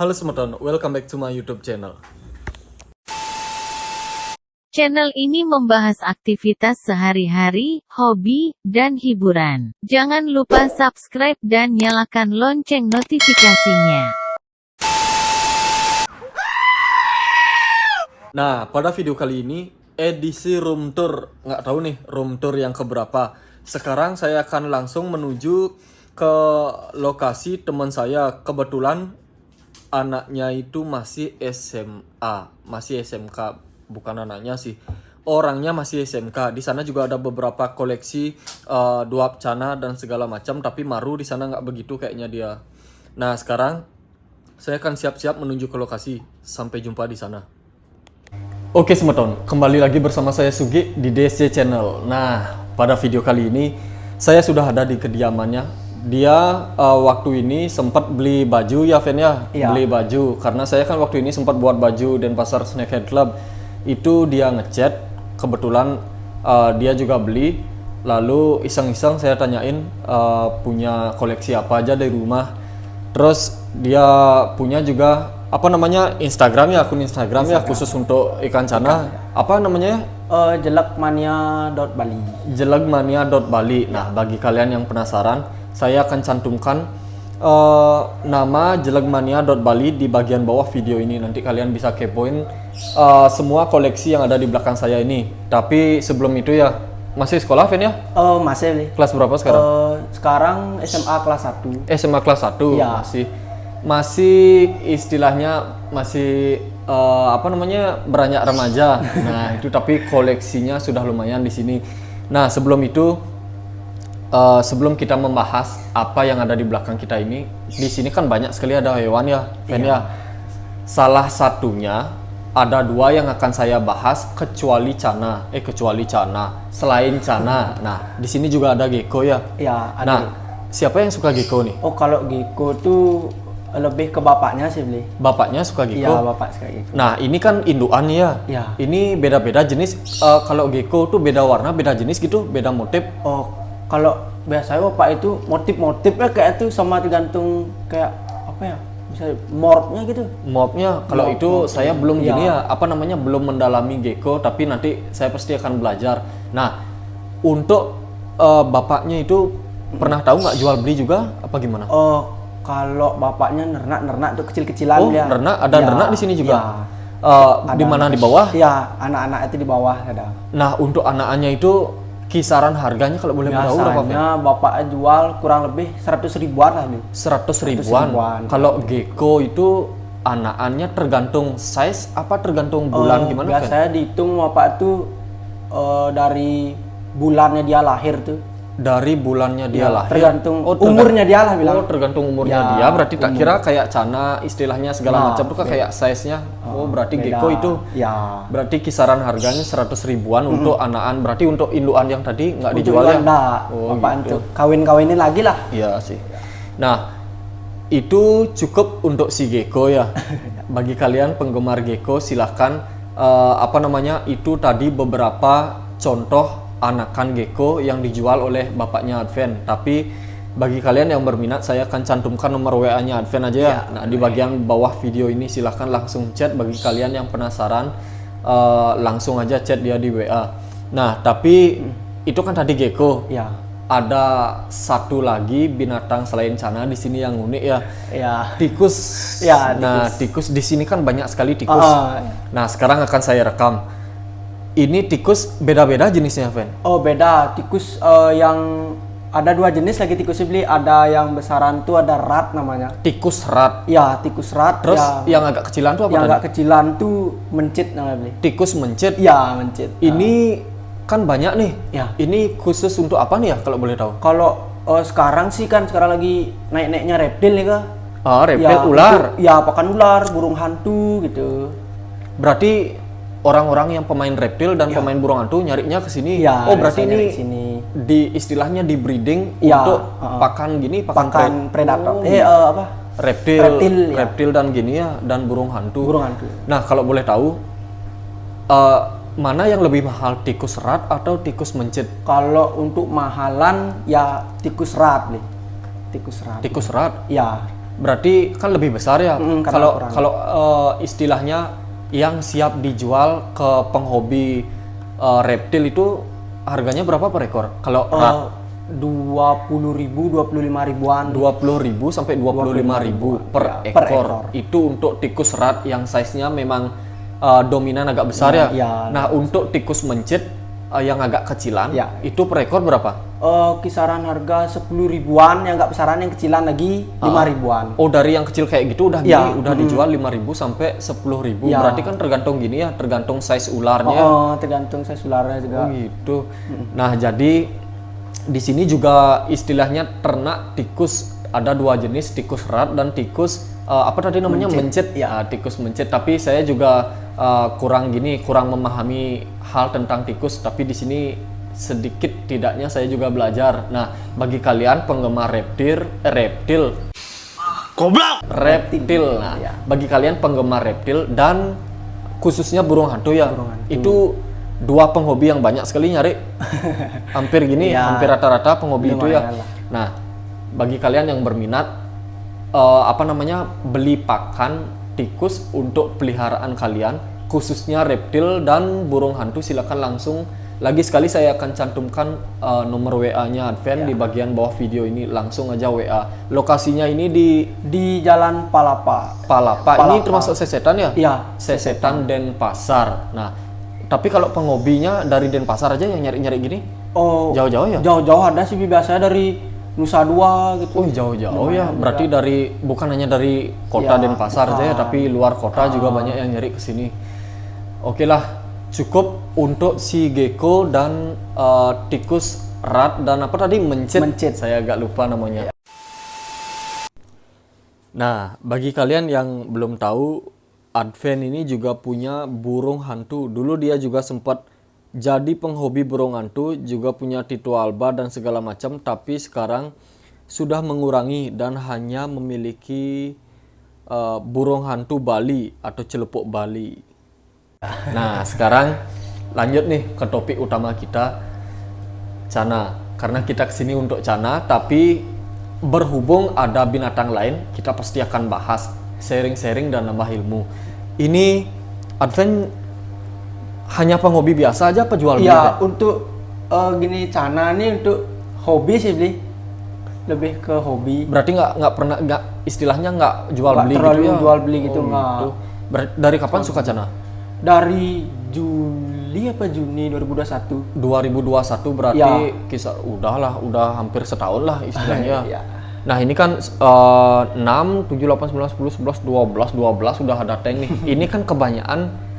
Halo Semeton, welcome back to my YouTube channel. Channel ini membahas aktivitas sehari-hari, hobi, dan hiburan. Jangan lupa subscribe dan nyalakan lonceng notifikasinya. Nah, pada video kali ini edisi room tour, nggak tahu nih room tour yang keberapa. Sekarang saya akan langsung menuju ke lokasi teman saya. Kebetulan anaknya itu masih SMA, masih SMK, bukan anaknya sih. Orangnya masih SMK. Di sana juga ada beberapa koleksi duap cana dan segala macam, tapi Maru di sana nggak begitu kayaknya dia. Nah, sekarang saya akan siap-siap menuju ke lokasi. Sampai jumpa di sana. Oke Semeton, kembali lagi bersama saya Sugi di DSC Channel. Nah, pada video kali ini saya sudah ada di kediamannya. Dia waktu ini sempat beli baju ya Fen ya? Iya. Beli baju, karena saya kan waktu ini sempat buat baju Denpasar Snackhead Club. Itu dia ngechat, kebetulan dia juga beli. Lalu iseng-iseng saya tanyain punya koleksi apa aja dari rumah. Terus dia punya juga Instagram ya, akun Instagram ya khusus untuk ikan cana. Apa namanya? Jelekmania.bali. Jelekmania.bali. Nah, bagi kalian yang penasaran, saya akan cantumkan nama Jelekmania.bali di bagian bawah video ini. Nanti kalian bisa kepoin semua koleksi yang ada di belakang saya ini. Tapi sebelum itu ya, masih sekolah Fen ya? Masih beli. Kelas berapa sekarang? Sekarang SMA kelas 1. SMA kelas 1 Ya. masih istilahnya masih beranjak remaja. Nah, itu tapi koleksinya sudah lumayan di sini. Nah, sebelum itu sebelum kita membahas apa yang ada di belakang kita ini, di sini kan banyak sekali ada hewan ya, Fen ya. Salah satunya ada dua yang akan saya bahas kecuali cana. Selain cana. Nah, di sini juga ada gecko ya. Ya, ada. Nah, siapa yang suka gecko nih? Oh, kalau gecko tuh lebih ke bapaknya sih beli. Bapaknya suka gecko? Iya, bapak suka gecko. Nah, ini kan induan ya. Iya. Ini beda-beda jenis. Kalau gecko tuh beda warna, beda jenis gitu, beda motif. Oh, kalau biasanya bapak itu motif-motifnya kayak itu sama tergantung kayak apa ya? Misalnya morphnya gitu. Mobnya, kalau Mob, itu saya belum iya. gini ya, belum mendalami gecko, tapi nanti saya pasti akan belajar. Nah, untuk bapaknya itu pernah tahu nggak jual beli juga apa gimana? Oh, kalau bapaknya nernak tuh kecil-kecilan Oh, dia. nernak, ada Ya, nernak di sini juga. ya. Di mana, di bawah? Iya, anak-anak itu di bawah ada. Nah, untuk anak-annya itu kisaran harganya kalau boleh tahu berapa? Fen? Biasanya bapak jual kurang lebih 100 ribuan lah nih. 100 ribuan. ribuan. Kalau gecko itu anak-annya tergantung size apa tergantung bulan gimana Fen? Biasanya dihitung bapak tuh dari bulannya dia lahir tuh. Dari bulannya dia Ya, lahir. tergantung umurnya dia lah bilang. Oh, tergantung umurnya Ya, dia. Berarti tak kira kayak cana istilahnya segala Nah, macam tuh kan kayak size-nya. Oh, berarti beda. gecko itu. Ya. Berarti kisaran harganya 100 ribuan untuk anakan. Berarti untuk induan yang tadi nggak Untuk dijual ya? enggak. Oh, Bapak gitu. untuk kawin-kawinin lagi lah. Iya sih. Nah, itu cukup untuk si gecko ya. Bagi kalian penggemar gecko silahkan itu tadi beberapa contoh anakan gecko yang dijual oleh bapaknya Adven. Tapi bagi kalian yang berminat saya akan cantumkan nomor WA-nya Adven aja ya. Nah, di bagian bawah video ini silahkan langsung chat. Bagi kalian yang penasaran langsung aja chat dia di WA. Nah, tapi itu kan tadi gecko. Ya. Ada satu lagi binatang selain cana di sini yang unik ya. Ya. Tikus. Ya, Nah, tikus di sini kan banyak sekali tikus. Nah, sekarang akan saya rekam. Ini tikus beda-beda jenisnya, Fen. Oh, beda. Tikus yang ada dua jenis lagi tikusnya beli. Ada yang besaran tuh ada rat namanya. Tikus rat. Ya, tikus rat. Terus ya, yang agak kecilan tuh apa yang tadi? agak kecilan tuh mencit namanya beli. Tikus mencit. Ya, mencit. Ini kan banyak nih. Ya. Ini khusus untuk apa nih ya kalau boleh tahu? Kalau sekarang sih kan sekarang lagi naik-naiknya reptil nih kak. Reptil, Ya, ular. itu- ya, pakan ular, burung hantu gitu. Berarti orang-orang yang pemain reptil dan pemain burung hantu nyarinya ke sini. Ya, Oh, berarti biasanya ini dari sini. di istilahnya di breeding Ya, untuk pakan gini, Pakan predator. Oh. Reptil ya. dan gini ya, dan burung hantu. Burung hantu. Nah, kalau boleh tahu mana yang lebih mahal, tikus rat atau tikus mencit? Kalau untuk mahalan ya tikus rat nih. Tikus rat. Tikus rat. Ya. Berarti kan lebih besar ya. karena Kalau ukuran. kalau istilahnya yang siap dijual ke penghobi reptil itu harganya berapa per ekor? Kalau rat 20.000, 25.000-an. 20.000 sampai 25.000 per Ya, ekor. per ekor. Itu untuk tikus rat yang size-nya memang dominan agak besar ya. Ya, Nah, untuk tikus mencit yang agak kecilan, Ya. itu per ekor berapa? Kisaran harga 10.000-an, yang nggak besaran, yang kecilan lagi 5.000-an. Oh, dari yang kecil kayak gitu udah Ya, udah dijual 5.000 sampai 10.000. Ya. Berarti kan tergantung gini ya, tergantung size ularnya. Tergantung size ularnya juga. Oh gitu. Nah, jadi di sini juga istilahnya ternak tikus ada dua jenis, tikus rat dan tikus apa tadi namanya, mencit. Ya. Tikus mencit. Tapi saya juga kurang memahami hal tentang tikus. Tapi di sini sedikit tidaknya saya juga belajar. Nah, bagi kalian penggemar reptil. Nah, Ya. bagi kalian penggemar reptil dan khususnya burung hantu ya, Burung hantu. itu dua penghobi yang banyak sekali nyari. Hampir gini, Ya. hampir rata-rata penghobi itu ya. Lumayan lah. Nah, bagi kalian yang berminat beli pakan tikus untuk peliharaan kalian, khususnya reptil dan burung hantu, silakan langsung. Lagi sekali saya akan cantumkan nomor WA-nya Advent di bagian bawah video ini, langsung aja WA. Lokasinya ini Di Jalan Palapa. Palapa. Ini termasuk Sesetan ya? Iya. Sesetan Denpasar. Nah, tapi kalau penghobinya dari Denpasar aja yang nyari-nyari gini? Oh, Jauh-jauh ya? jauh-jauh ada sih, biasanya dari Nusa Dua gitu. Oh, jauh-jauh ya. Berarti bukan hanya dari kota Ya, Denpasar aja ya, tapi luar kota juga banyak yang nyari ke sini. Oke lah, cukup untuk si gecko dan tikus rat dan apa tadi, mencit. Saya agak lupa namanya. Nah, bagi kalian yang belum tahu, Advent ini juga punya burung hantu. Dulu dia juga sempat jadi penghobi burung hantu, juga punya Tito Alba dan segala macam, tapi sekarang sudah mengurangi dan hanya memiliki burung hantu Bali atau celepuk Bali. Nah, sekarang lanjut nih ke topik utama kita, Cana. Karena kita kesini untuk Cana, tapi berhubung ada binatang lain, kita pasti akan bahas, sharing-sharing dan nambah ilmu. Ini Advent hanya penghobi biasa aja apa jual beli? Iya, untuk gini Cana nih untuk hobi sih, beli. Lebih ke hobi. Berarti nggak istilahnya nggak jual Nggak beli terlalu gitu ya? jual beli gitu, nggak. gitu. Dari kapan suka Cana? Dari Juli apa Juni 2021. 2021 berarti Ya. kisah udah hampir setahun lah istilahnya. Ya. Nah, ini kan 6, 7, 8, 9, 10, 11, 12 sudah ada tank nih. Ini kan kebanyakan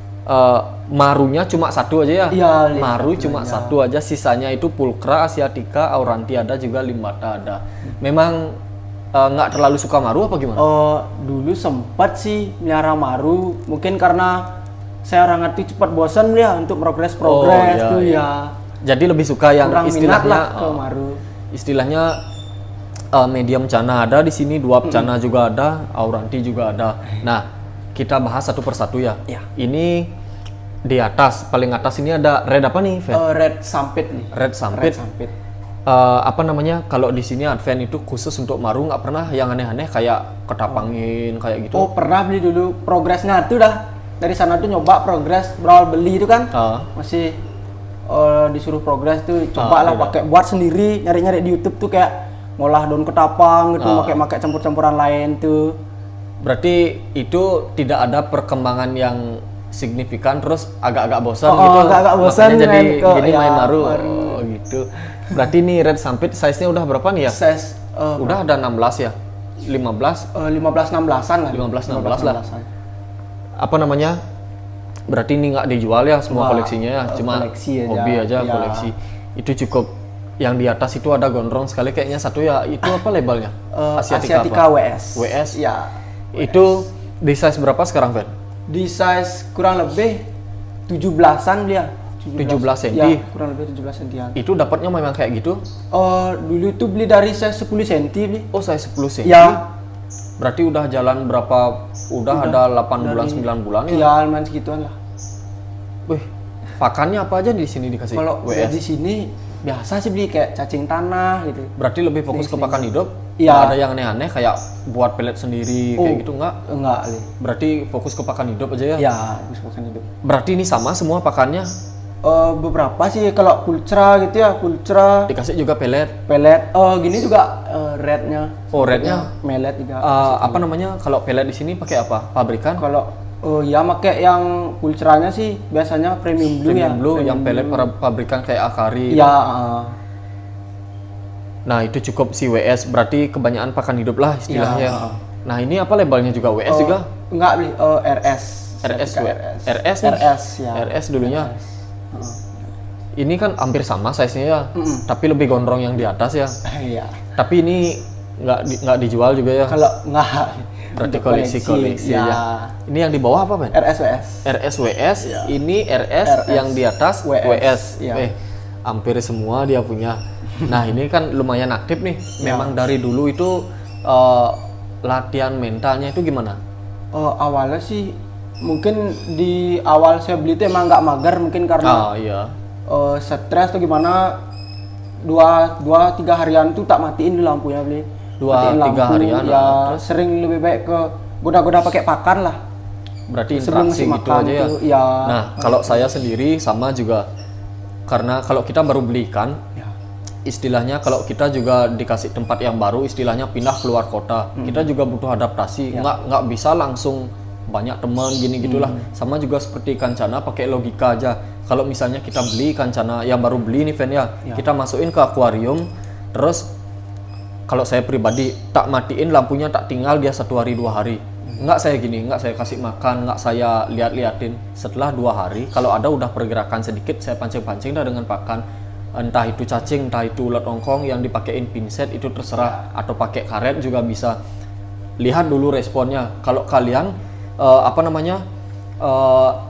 marunya cuma satu aja ya. Iya, Maru cuma satu aja, sisanya itu pulkra, asiatica, aurantia ada, juga limbata ada. Memang nggak terlalu suka maru apa gimana? Dulu sempat sih melihara maru, mungkin karena saya orang itu cepat bosan ya untuk progres iya, tuh iya. ya. Jadi lebih suka yang Kurang minat istilahnya lah ke maru. Istilahnya medium cana ada di sini, duap cana juga ada, auranti juga ada. Nah, kita bahas satu persatu ya. Ya. Ini di atas, paling atas ini ada red apa nih, Fen? Red Sampit nih. Red sampit. Red Sampit. Apa namanya? Kalau di sini Advent itu khusus untuk maru, nggak pernah yang aneh-aneh kayak ketapangin kayak gitu. Oh, pernah beli dulu, progresnya tuh dah. Dari sana tuh nyoba progres berawal beli itu kan. Masih disuruh progres tuh, coba lah pakai buat sendiri, nyari-nyari di YouTube tuh kayak ngolah daun ketapang gitu, pakai campur-campuran lain tuh. Berarti itu tidak ada perkembangan yang signifikan, terus agak-agak bosan gitu. Agak-agak bosan Makanya jadi main gini main maru. maru. Oh, gitu. Berarti nih red sampit size-nya udah berapa nih ya? Size Udah ada 16 ya? 15? 15-16an lah. 15-16 lah. Apa namanya? Berarti ini nggak dijual ya semua koleksinya ya? Cuma koleksi aja. hobi aja, Ya. koleksi. Itu cukup. Yang di atas itu ada gondrong sekali kayaknya satu ya. Itu apa labelnya? Asiatica apa? WS. WS? Ya. Itu di size berapa sekarang, Fen? Di size kurang lebih 17-an dia. 17 cm? Ya, kurang lebih 17 cm. Itu dapatnya memang kayak gitu? Dulu tuh beli dari size 10 cm beli. Oh, size 10 cm? Ya. Berarti udah jalan berapa? Udah ada 8 bulan, 9 bulan ya? Ya, lumayan segituan lah. Wih, pakannya apa aja di sini dikasih? Kalau WS? di sini biasa sih beli kayak cacing tanah gitu. Berarti lebih fokus ke pakan hidup? Iya. Nggak ada yang aneh-aneh kayak buat pelet sendiri kayak gitu nggak? Enggak, Li. Berarti fokus ke pakan hidup aja ya? Ya, habis makan hidup. Berarti ini sama semua pakannya Beberapa sih kalau pulcra gitu ya, pulcra, dikasih juga pelet. pelet. Gini juga rednya. Oh, rednya Melet juga. apa namanya? Kalau pelet di sini pakai apa? Pabrikan? Kalau ya pakai yang pulcranya sih biasanya premium blue ya. Premium blue yang pelet Premium pabrikan kayak Akari. Ya, Nah, itu cukup si WS, berarti kebanyakan pakan hidup lah istilahnya. Ya. Nah, ini apa labelnya juga WS juga? enggak beli RS. RS, Sertifikat RS nih? RS ya. RS dulunya. Ini kan hampir sama size-nya ya, tapi lebih gondrong yang di atas ya. Iya. Tapi ini nggak dijual juga ya. Kalau enggak Berarti untuk koleksi ya. ya. Ini yang di bawah apa, Ben? RSWS. RSWS, ini RS, yang di atas WS, WS. ya. Hampir semua dia punya. Nah, ini kan lumayan aktif nih. Memang dari dulu itu latihan mentalnya itu gimana? Awalnya sih mungkin di awal saya beli itu emang nggak mager mungkin karena Iya. stres atau gimana, 2-3 harian tuh tak matiin dulu lampunya beli. 2-3 harian, ya. terus? Sering lebih baik ke goda-goda pakai pakan lah. Berarti Sebelum interaksi ngasih gitu makan aja ya. tuh, ya. Nah, kalau saya sendiri sama juga. Karena kalau kita baru beli ikan, Ya. istilahnya kalau kita juga dikasih tempat yang baru, istilahnya pindah keluar kota, kita juga butuh adaptasi. Nggak bisa langsung banyak teman gini gitulah. Sama juga seperti ikan cana, pakai logika aja. Kalau misalnya kita beli ikan cana yang baru beli nih, Ven ya, kita masukin ke akuarium, terus kalau saya pribadi tak matiin lampunya, tak tinggal dia 1 hari 2 hari. Nggak saya gini, nggak saya kasih makan, nggak saya liatin. Setelah 2 hari, kalau ada udah pergerakan sedikit, saya pancing-pancing dah dengan pakan. Entah itu cacing, entah itu ulat ongkong yang dipakein pinset, itu terserah. Atau pakai karet juga bisa. Lihat dulu responnya. Kalau kalian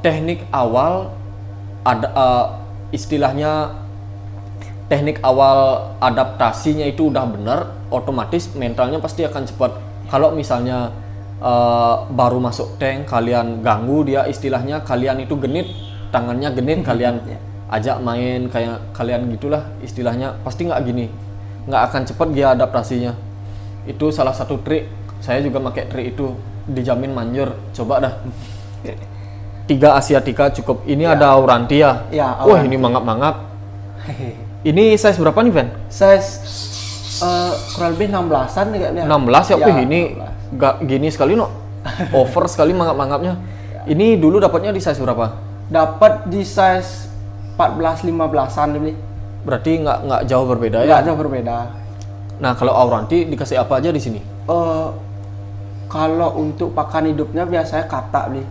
teknik awal ada istilahnya teknik awal adaptasinya itu udah benar, otomatis mentalnya pasti akan cepat. Kalau misalnya baru masuk tank, kalian ganggu dia, istilahnya kalian itu genit, tangannya genit, kalian ajak main kayak kalian gitulah, istilahnya pasti nggak gini, nggak akan cepat dia adaptasinya. Itu salah satu trik, saya juga pakai trik itu, dijamin manjur. Coba dah. 3 asiatica cukup. Ini ada aurantia. Ya, Wah, ini mangap-mangap. Ini size berapa nih, Ven? Size kurang lebih 16-an nih kayaknya. 16 ya, wih ini 16. gak gini sekali no. Over sekali mangap-mangapnya. Ini dulu dapatnya di size berapa? Dapat di size 14-15an nih. Berarti nggak jauh berbeda ya? Nggak jauh berbeda. Nah, kalau auranti dikasih apa aja di sini? Kalau untuk pakan hidupnya biasanya katak beli.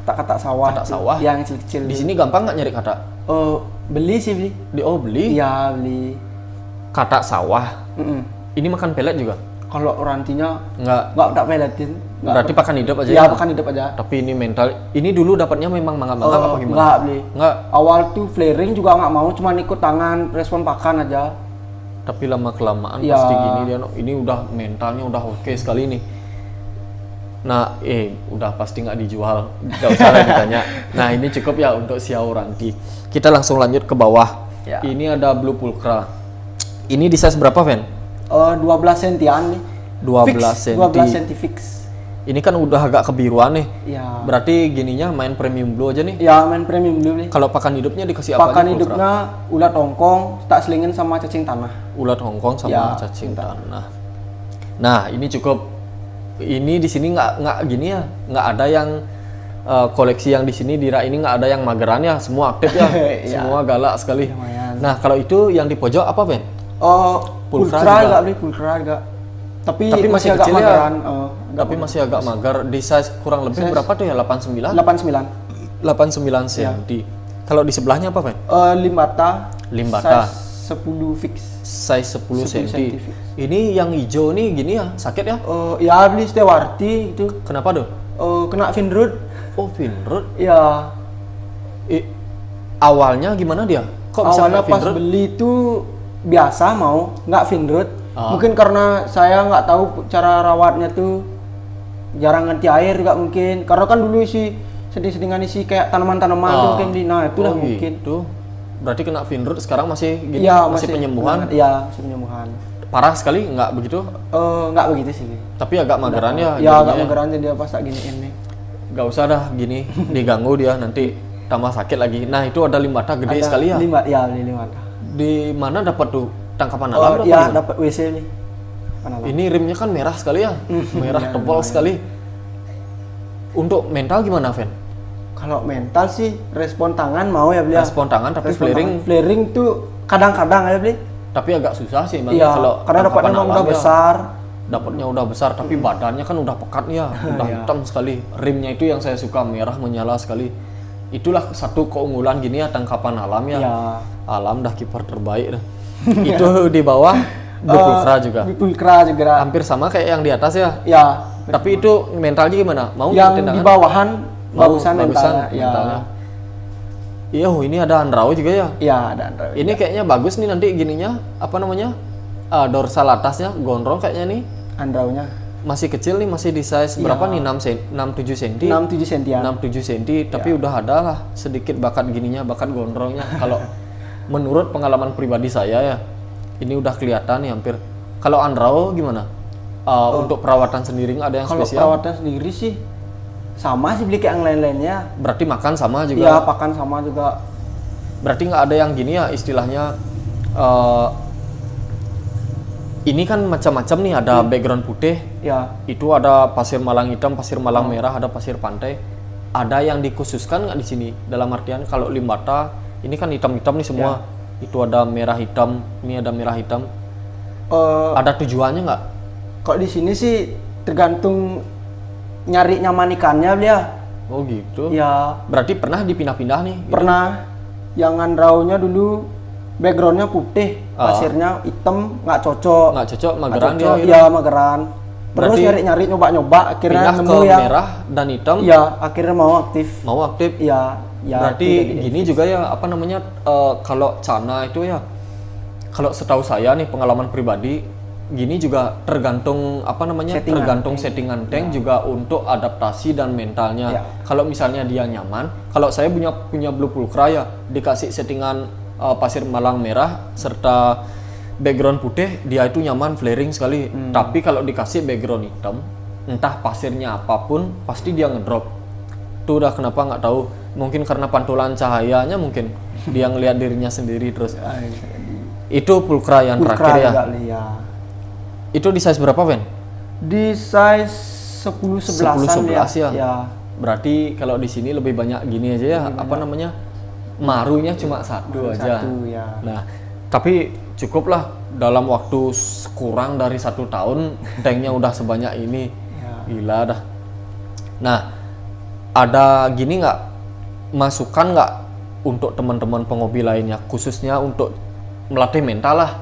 Katak sawah. Katak tuh, sawah? yang kecil-kecil. Di sini gampang nggak nyari katak? Beli sih beli. Beli? Iya beli. Katak sawah. Mm-mm. Ini makan pelet juga? Kalau orantinya Nggak. tak peletin. Berarti pakan hidup aja Ya ya? pakan hidup aja. Tapi ini mental. Ini dulu dapatnya memang mangap-mangap apa gimana? Nggak beli. Nggak. Awal tuh flaring juga nggak mau, cuma ikut tangan, respon pakan aja. Tapi lama kelamaan Ya. pasti gini dia. Ini udah mentalnya udah oke sekali nih. Nah, udah pasti nggak dijual. Nggak usah lah ditanya. Nah, ini cukup ya untuk si auranti. Kita langsung lanjut ke bawah. Ya. Ini ada blue pulcra. Ini di size berapa, Ven? 12 sentian nih. 12 Fix, senti. 12 senti fix. Ini kan udah agak kebiruan nih. Ya. Berarti gininya main premium blue aja nih. Ya main premium dulu nih. Kalau pakan hidupnya dikasih apa Pakan aja, Pulcra? hidupnya ulat hongkong, tak selingin sama cacing tanah. Ulat Hongkong sama Ya, cacing tanah. Nah, ini cukup. Ini di sini nggak gini ya, nggak ada yang koleksi yang di sini Dira ini nggak ada yang mageran ya, semua aktif ya, Ya. semua galak sekali. Lumayan. Nah, kalau itu yang di pojok apa, Ben? Pulcra juga. enggak beli pulcra enggak. Tapi masih agak kecil ya. mageran. Tapi masih agak mager. Di size kurang lebih Size berapa tuh ya? 89? 89. 89 cm. Kalau di sebelahnya apa, Ben? Limbata. Limbata. Size 10 fix. Size 10 cm. cm fix. Ini yang hijau nih gini ya, sakit ya? Ya beli Stewarti itu. Kenapa tuh? Kena Finroot. Oh, Finroot. Ya. Awalnya gimana dia? Kok bisa Awalnya kena pas Finroot? beli itu biasa mau, nggak Finroot. Ah. Mungkin karena saya nggak tahu cara rawatnya tuh, jarang ganti air juga mungkin. Karena kan dulu isi sedih-sedingan isi kayak tanaman-tanaman tuh mungkin di, nah itu dah mungkin. Gitu. Berarti kena Finroot sekarang masih gini, Iya masih penyembuhan. Iya masih penyembuhan. parah sekali nggak begitu? Nggak begitu sih. Tapi agak mageran ya. Ya agak mageran dia pas tak giniin nih. Gak usah dah gini diganggu dia nanti tambah sakit lagi. Nah itu ada limbata gede sekali ya. Limbata. Di mana dapat tuh tangkapan alam? Ya dapat WC nih. Ini rimnya kan merah sekali ya, merah tebal sekali. Untuk mental gimana, Ven? Kalau mental sih respon tangan mau ya beli. Respon tangan tapi flaring tuh kadang-kadang ya beli. Tapi agak susah sih bang. Iya, kalau karena dapatnya memang udah besar. Dapatnya udah besar tapi badannya kan udah pekat ya, udah hitam sekali. Rimnya itu yang saya suka, merah menyala sekali. Itulah satu keunggulan gini ya tangkapan alam ya. Alam dah kiper terbaik dah. Itu di bawah Bupulkra juga. Bupulkra juga. Hampir sama kayak yang di atas ya. Ya. Tapi itu mentalnya gimana? Mau yang di bawahan bagusan mentalnya. Iya, ini ada Andrao juga ya? Iya, ada Andrao. Ini kayaknya bagus nih nanti gininya, apa namanya? Dorsal atasnya gondrong kayaknya nih. Andraonya masih kecil nih, masih di size berapa nih? 6-7 cm. 6-7 cm ya. 6-7 cm, tapi udah ada lah sedikit bakat gininya, bakat gondrongnya. Kalau menurut pengalaman pribadi saya ya, ini udah kelihatan nih hampir. Kalau Andrao gimana? Untuk perawatan sendiri nggak ada yang kalau spesial? Kalau perawatan sendiri sih sama sih beli kayak yang lain-lainnya. Berarti makan sama juga? Iya, pakan sama juga. Berarti nggak ada yang gini ya istilahnya, ini kan macam-macam nih, ada background putih, ya. Itu ada pasir malang hitam, pasir malang merah, ada pasir pantai. Ada yang dikhususkan nggak di sini? Dalam artian kalau limbata, ini kan hitam-hitam nih semua. Itu ada merah hitam, ini ada merah hitam. Ada tujuannya nggak? Kalau di sini sih tergantung nyari nyaman ikannya beliau. Oh gitu. Ya. Berarti pernah dipindah-pindah nih? Pernah. Yang Andraonya dulu backgroundnya putih, pasirnya hitam, nggak cocok. Nggak cocok, mageran dia. Iya, mageran. Terus nyari-nyari, nyoba-nyoba, akhirnya pindah nemu ke yang merah dan hitam. Iya, akhirnya mau aktif. Mau aktif. Iya. Berarti gini juga ya, apa namanya? Kalau Cana itu ya, kalau setahu saya nih pengalaman pribadi, gini juga tergantung apa namanya? Settingan tank juga untuk adaptasi dan mentalnya. Ya. Kalau misalnya dia nyaman, kalau saya punya Bupulkra ya, dikasih settingan pasir malang merah serta background putih, dia itu nyaman, flaring sekali. Tapi kalau dikasih background hitam, entah pasirnya apapun, pasti dia ngedrop. Itu udah kenapa nggak tahu. Mungkin karena pantulan cahayanya, mungkin dia ngelihat dirinya sendiri terus. Itu Pulkra yang terakhir ya. Itu di size berapa, Ben? Di size 10-11 ya. Berarti kalau di sini lebih banyak gini aja ya, apa namanya? Marunya cuma satu aja. Ya. Nah, tapi cukup lah dalam waktu kurang dari 1 tahun tanknya udah sebanyak ini. Gila dah. Nah, ada gini nggak, masukan nggak untuk teman-teman penghobi lainnya, khususnya untuk melatih mental lah?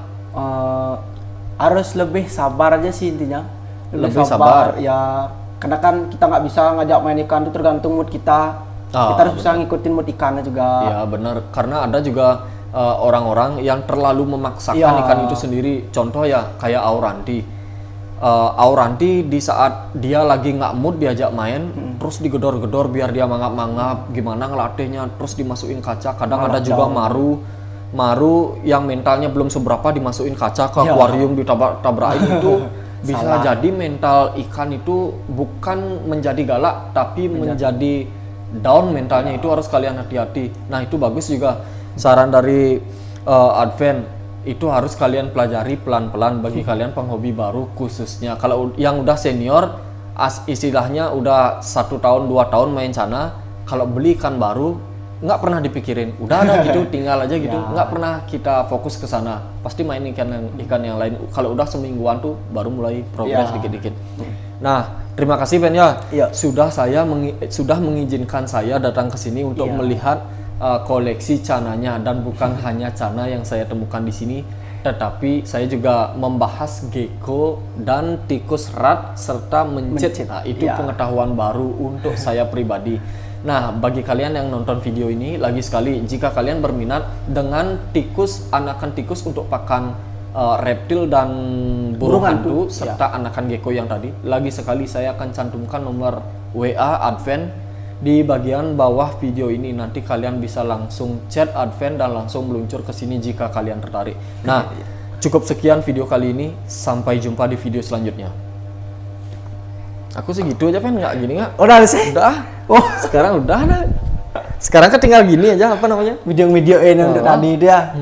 Harus lebih sabar aja sih intinya. Lebih sabar. Ya, karena kan kita nggak bisa ngajak main ikan itu tergantung mood kita. Kita harus bisa ngikutin mood ikannya juga. Ya benar, karena ada juga orang-orang yang terlalu memaksakan ikan itu sendiri. Contoh ya kayak Auranti. Auranti di saat dia lagi nggak mood diajak main, terus digedor-gedor biar dia mangap-mangap, gimana ngelatihnya, terus dimasukin kaca. Kadang ada juga maru yang mentalnya belum seberapa dimasukin kaca ke akuarium, ditabrak-tabrakin itu bisa jadi mental ikan itu bukan menjadi galak tapi menjadi down mentalnya. Itu harus kalian hati-hati. Nah itu bagus juga saran dari Advent, itu harus kalian pelajari pelan-pelan bagi kalian penghobi baru khususnya. Kalau yang udah senior, istilahnya udah 1 tahun 2 tahun main Cana, kalau beli ikan baru nggak pernah dipikirin, udah ada gitu, tinggal aja gitu, nggak pernah kita fokus ke sana. Pasti main ikan yang lain. Kalau udah semingguan tuh baru mulai progres dikit-dikit. Nah, terima kasih Ben ya. Sudah mengizinkan saya datang ke sini untuk melihat koleksi cananya, dan bukan hanya cana yang saya temukan di sini, tetapi saya juga membahas gecko dan tikus rat serta mencit. Nah, itu pengetahuan baru untuk saya pribadi. Nah, bagi kalian yang nonton video ini, lagi sekali jika kalian berminat dengan tikus, anakan tikus untuk pakan reptil dan burung hantu serta anakan gecko yang tadi, lagi sekali saya akan cantumkan nomor WA Advent di bagian bawah video ini. Nanti kalian bisa langsung chat Advent dan langsung meluncur ke sini jika kalian tertarik. Nah, cukup sekian video kali ini. Sampai jumpa di video selanjutnya. Aku segitu aja, Pen. Nggak gini nggak? Udah sih. Udah. Oh, Sekarang udah. Nah. Sekarang kan tinggal gini aja, apa namanya? video-video ini untuk tadi dia.